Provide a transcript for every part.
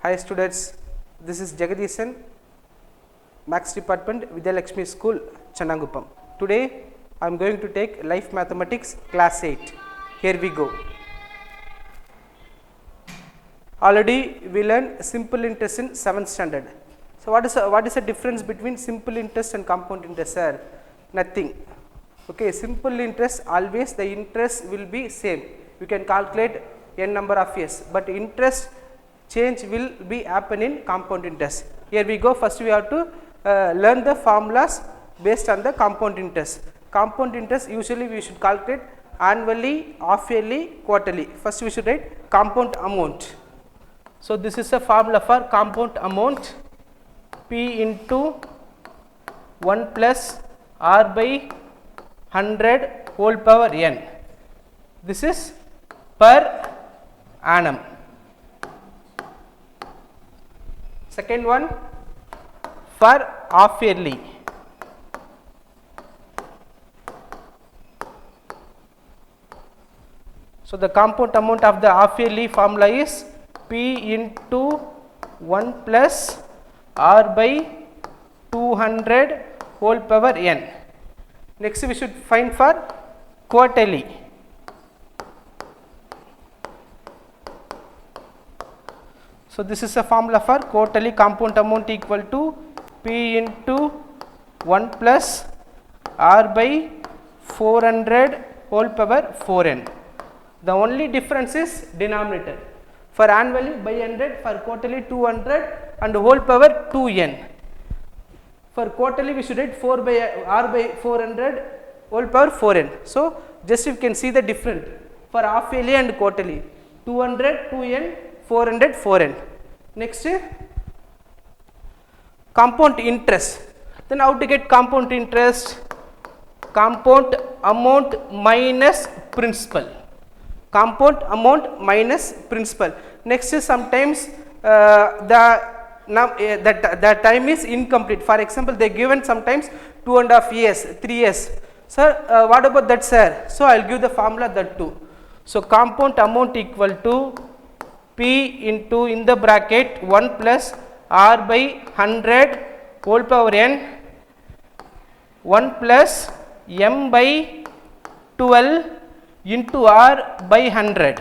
Hi students, this is Jagadishan, Maths Department, Vidyalakshmi School, Chandanguppam. Today I am going to take Life Mathematics Class 8. Here we go. Already we learned simple interest in 7th standard. So what is the difference between simple interest and compound interest, sir? Nothing. Okay, simple interest, always the interest will be same. You can calculate n number of years, but interest change will be happen in compound interest. Here we go. First we have to learn the formulas based on the compound interest. Compound interest usually we should calculate annually, half yearly, quarterly. First we should write compound amount. So this is a formula for compound amount, P into 1 plus R by 100 whole power n. This is per annum. Second one for half yearly. So the compound amount of the half yearly formula is P into 1 plus R by 200 whole power n. Next we should find for quarterly. So this is a formula for quarterly. Compound amount equal to P into 1 plus R by 400 whole power 4n. The only difference is denominator. For annually by 100, for quarterly 200 and whole power 2n. For quarterly we should write 4 by R by 400 whole power 4n. So just you can see the difference for half yearly and quarterly, 200 2n, 400 4n. Next compound interest. Then how to get compound interest? Compound amount minus principal. Compound amount minus principal. Next is sometimes the time is incomplete. For example, they given sometimes 2.5 years, 3 years. Sir, what about that, sir? So I will give the formula that too. So compound amount equal to P into in the bracket 1 plus R by 100 whole power n 1 plus m by 12 into R by 100.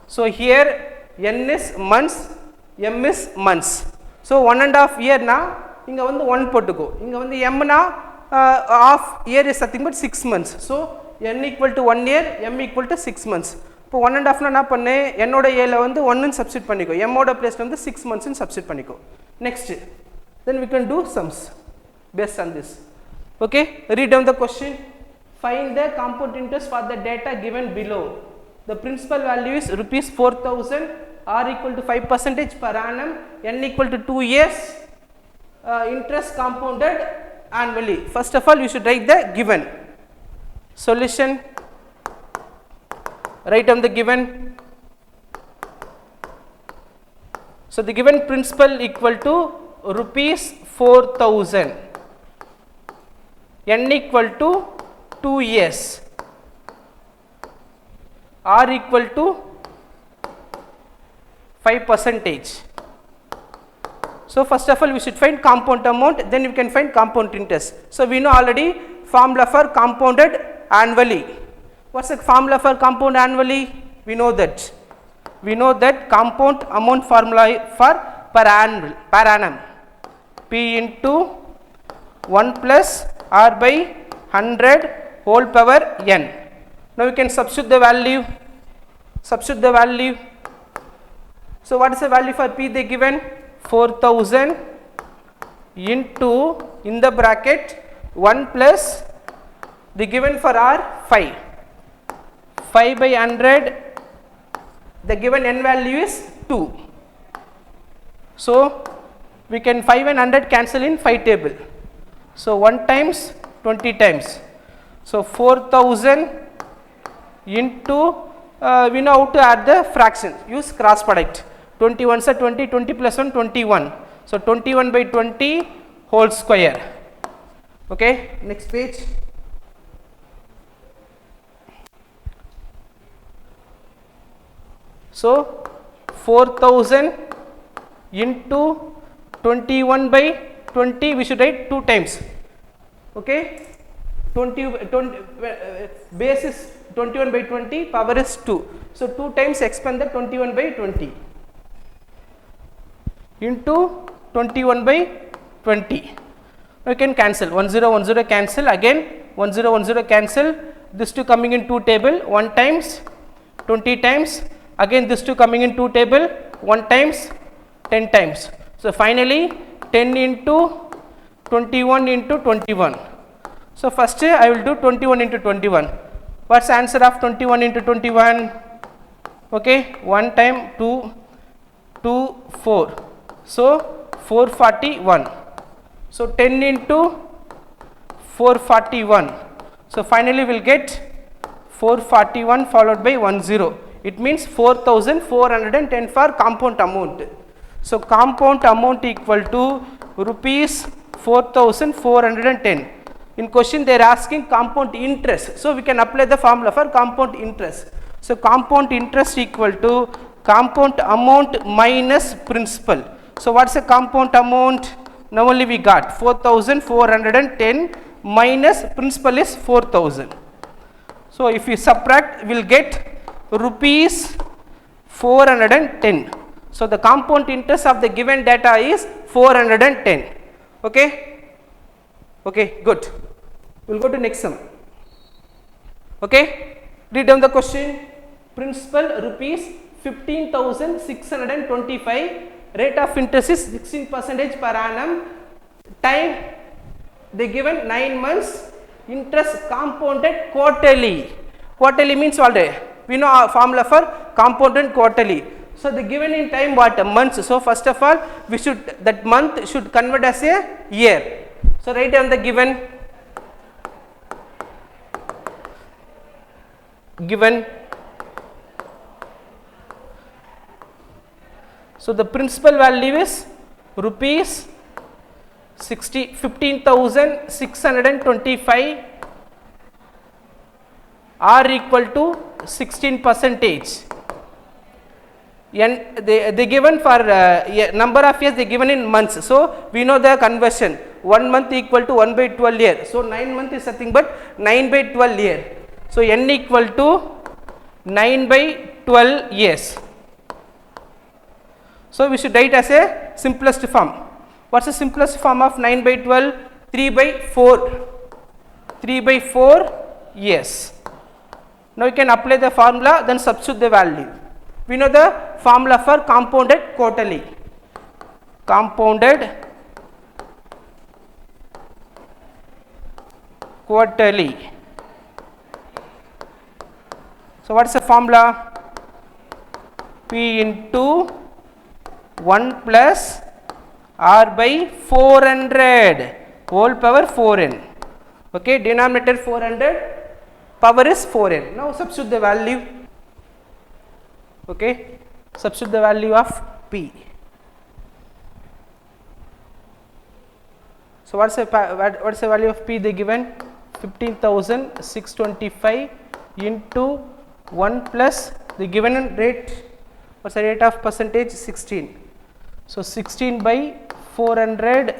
So here n is months, m is months. So 1.5 year na inga vandu 1 potuko. Inga vandu m na half year is nothing but 6 months. So n equal to 1 year, m equal to 6 months. இப்போ 1.5 நான் என்ன பண்ணேன், என்னோட ஏல வந்து 1 ன்னு substitute பண்ணிக்கோ, m ஓட பிளேஸ்ல வந்து 6 months ன்னு சப்ஸ்டிட் பண்ணிக்கோ. Next then we can do sums based on this. Okay, read down the question. Find the compound interest for the data given below. The principal value is rupees 4,000, r equal to 5% per annum, n equal to 2 years, interest compounded annually. First of all, you should write the given. Solution. Write down the given. So the given principal equal to rupees 4,000, n equal to 2 years, r equal to 5%. So first of all we should find compound amount, then you can find compound interest. So we know already formula for compounded annually. What's the formula for compound annually? We know that compound amount formula for per annum P into 1 plus R by 100 whole power n. Now we can substitute the value. So what is the value for P they given? 4,000 into in the bracket 1 plus the given for R 5 by 100, the given n value is 2. So we can 5 and 100 cancel in 5 table. So 1 times 20 times. So 4,000 into we know how to add the fraction. Use cross product. 21 is 20, 20 plus 1 21. So 21 by 20 whole square. Okay, next page. So 4,000 into 21 by 20, we should write 2 times. Okay, 20 base is 21 by 20, power is 2. So 2 times expand the 21 by 20 into 21 by 20. You can cancel 1 0 1 0 cancel, again 1 0 1 0 cancel, this 2 coming in 2 table 1 times 20 times, again this 2 coming in 2 table 1 times 10 times. So finally 10 into 21 into 21. So first I will do 21 into 21. What's the answer of 21 into 21? Okay, 1 time 2, 2, 4. So 441. So 10 into 441. So finally we will get 441 followed by 10. It means 4410 for compound amount. So compound amount equal to rupees 4410. In question they are asking compound interest. So we can apply the formula for compound interest. So compound interest equal to compound amount minus principal. So what is the compound amount? Now only we got 4410 minus principal is 4000. So if we subtract, we will get rupees 410. So the compound interest of the given data is 410. Okay, okay, good. We will go to next sum. Okay, read down the question. Principal rupees 15,625, rate of interest is 16% per annum, time they given 9 months, interest compounded quarterly. Quarterly means already we know our formula for compounded quarterly. So the given in time what? Months. So first of all we should, that month should convert as a year. So write down the given. So the principal value is rupees 15,625 are equal to 16%. And they given for number of years they given in months. So we know the conversion, 1 month equal to 1 by 12 year. So 9 month is nothing but 9 by 12 year. So n equal to 9 by 12 years. So we should write as a simplest form. What's the simplest form of 9 by 12? 3 by 4. 3 by 4 years. Now you can apply the formula, then substitute the value. We know the formula for compounded quarterly. Compounded quarterly. So what is the formula? P into 1 plus R by 400 whole power 4n. Okay, denominator 400, power is 4n. Now substitute the value. Okay, substitute the value of P. So what's the value of P they given? 15,625 into 1 plus the given rate. What's the rate of percentage? 16. So 16 by 400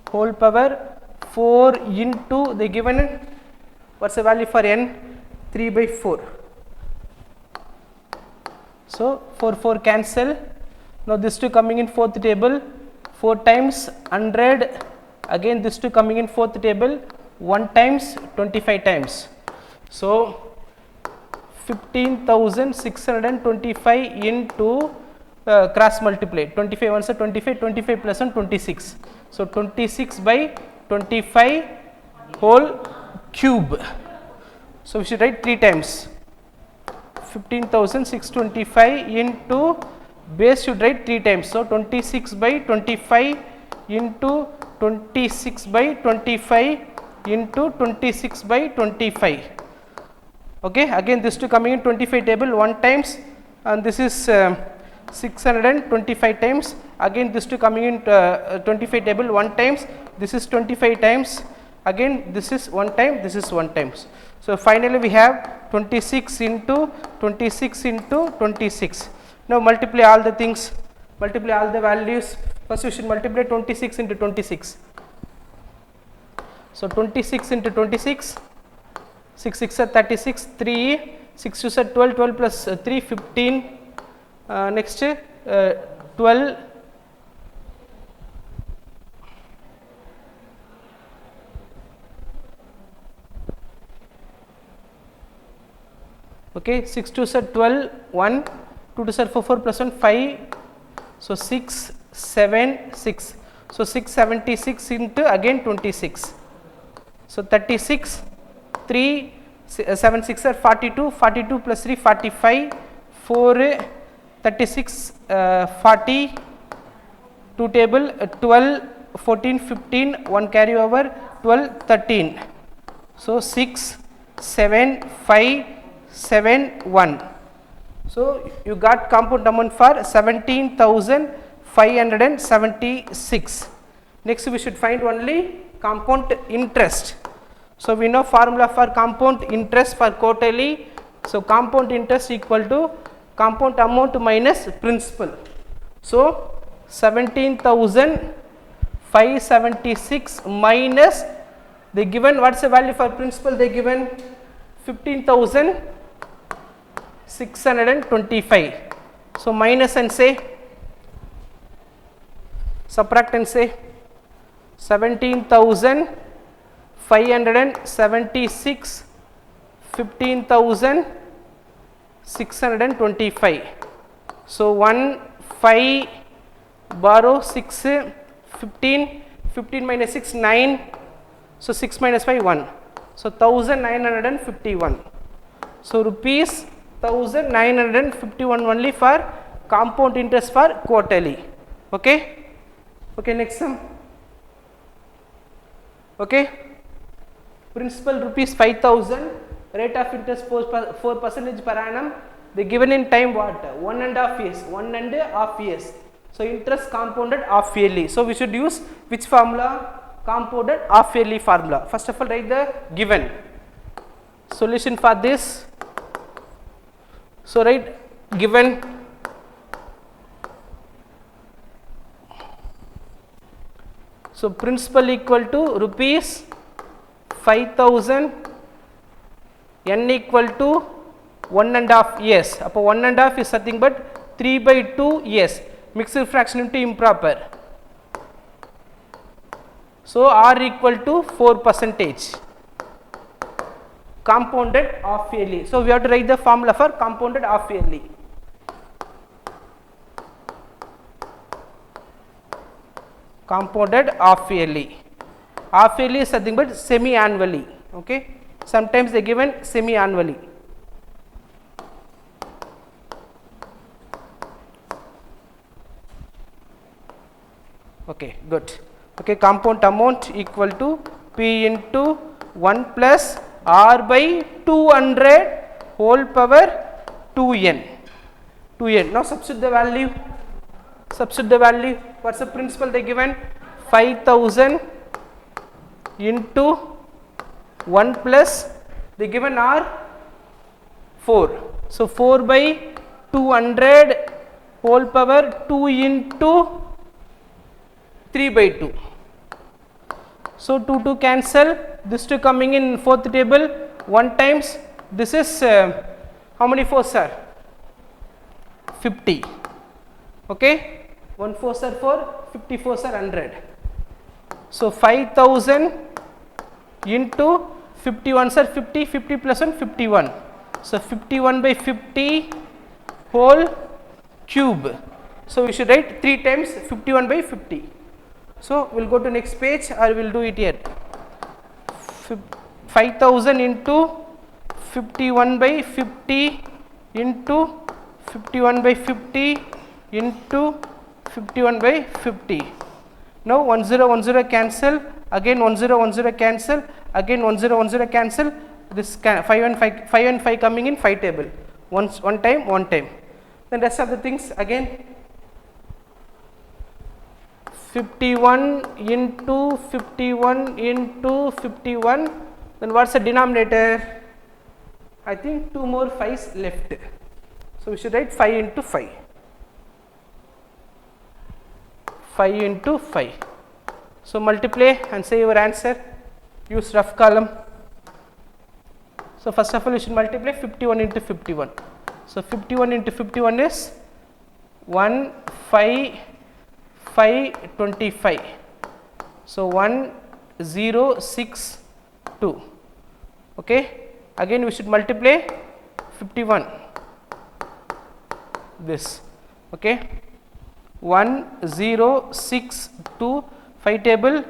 whole power 4 into the given, what's the value for n? 3 by 4. So 4 cancel. Now this 2 coming in 4th table, 4 times 100, again this 2 coming in 4th table, 1 times 25 times. So 15,625 into cross multiply, 25 ones are 25, 25 plus 1 26. So 26 by 25 whole cube. So we should write 3 times. 15,625 into base should write 3 times. So 26 by 25 into 26 by 25 into 26 by 25. Okay, again this 2 coming in 25 table 1 times, and this is 625 times, again this 2 coming in 25 table 1 times, this is 25 times, again this is 1 time, this is 1 times. So finally we have 26 into 26 into 26. Now multiply all the things, multiply all the values. First we should multiply 26 into 26. So 26 into 26, 6 6 are 36, 3, 6 2 are 12, 12 plus 3, 15, next 12, okay, 6 2 are 12, 1, 2 2 are 4, 4 plus 1, 5, so 6, 7, 6, so 676 into again 26, so 36, 3, 7 6 are 42, 42 plus 3, 45, 4, 36, 40, 2 table, 12, 14, 15, 1 carry over, 12, 13, so 6, 7, 5, 7, 1. So you got compound amount for 17,576. Next we should find only compound interest. So we know formula for compound interest for quarterly. So compound interest equal to compound amount minus principal. So 17,576 minus they given, what's the value for principal, they given 15,625. So minus and say, subtract and say 17,576, 15,625. So 1 5 borrow 6, 15, 15 minus 6 9, so 6 minus 5 1, so 1951. So rupees 1951 only for compound interest for quarterly. Okay, okay, next sum. Okay, principal rupees 5,000, rate of interest 4% per annum, they given in time what, 1.5 years, 1.5 years. So interest compounded half yearly. So we should use which formula? Compounded half yearly formula. First of all write the given solution for this. So write given so principal equal to rupees 5,000, n equal to 1.5 years. Appo 1.5 is nothing but 3/2 years. Mixed fraction into improper. So R equal to 4%. Compounded half yearly. So we have to write the formula for compounded half yearly. Compounded half yearly. Half yearly is nothing but semi-annually. Okay. Sometimes they given semi-annually. Okay, good. Okay, compound amount equal to P into 1 plus R by 200 whole power 2n. 2n. Now substitute the value. Substitute the value. What's the principal they given? 5,000 into 1 plus they given R 4. So 4 by 200 whole power 2 into 3/2. So 2 2 cancel, this 2 coming in fourth table, 1 times this is how many 4s are? 50. Okay, 1 4s are 4, 50 4s are 100. So 5,000 into 51s are 50, 50 plus 1 51. So 51 by 50 whole cube. So we should write 3 times 51 by 50. So we'll go to next page or we'll do it here. 5,000 into 51 by 50 into 51 by 50 into 51 by 50. Now 1 0 1 0 cancel, again 1 0 1 0 cancel, again 1 0 1 0 cancel. This 5 and 5 coming in 5 table. One time, one time. Then rest of the things again. 51 into 51 into 51, then what's the denominator? I think 2 more 5s left. So we should write 5 into 5. 5 into 5. So multiply and say your answer. Use rough column. So first of all you should multiply 51 into 51. So 51 into 51 is 1 5 5 25. So 1 0 6 2. Okay. Again we should multiply 51 this. Okay. 1 0 6 2 5 table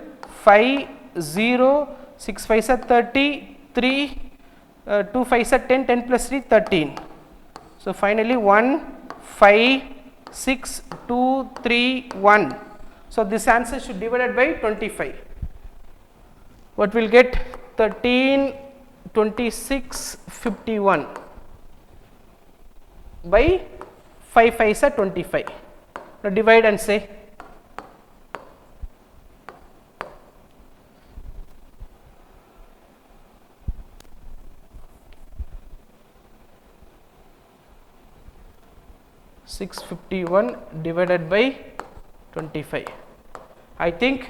5 0 6 5 are 30 3 2 5 are 10 10 plus 3 13. So finally 1 5 6 2 3 1. So this answer should divided by 25. What will get? 13 26 51 by 5 5s are 25. Now divide and say. $651 divided by 25. I think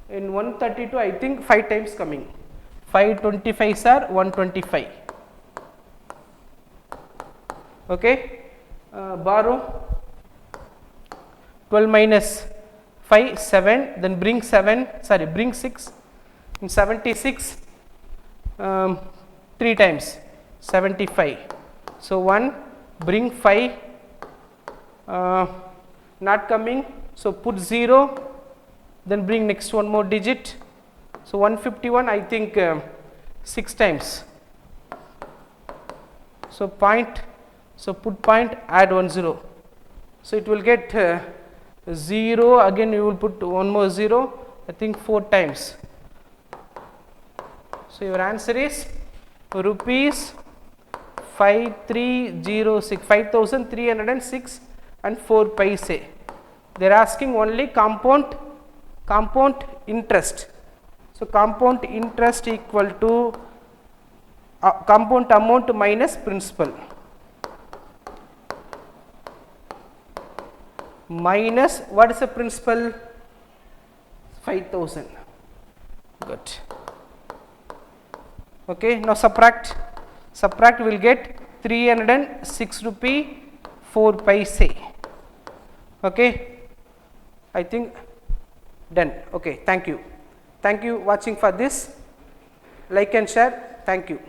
in 132 I think 5 times coming. 5 25s are 125. Okay. Borrow 12 minus 5 7, then bring 7, sorry bring 6 in 76 3 times 75. So 1 bring 5 not coming, so put 0, then bring next one more digit. So 151 I think 6 times. So point, so put point, add 1 0. So it will get 0, again you will put one more 0, I think 4 times. So your answer is rupees 5306, 5306 and 4 paise. They are asking only compound interest. So compound interest equal to compound amount minus principal. Minus what is the principal? 5000. Good. Okay, now subtract. Subtract will get 306 rupee 4 paise. Okay, I think done. Okay, thank you. Thank you watching for this. Like and share. Thank you.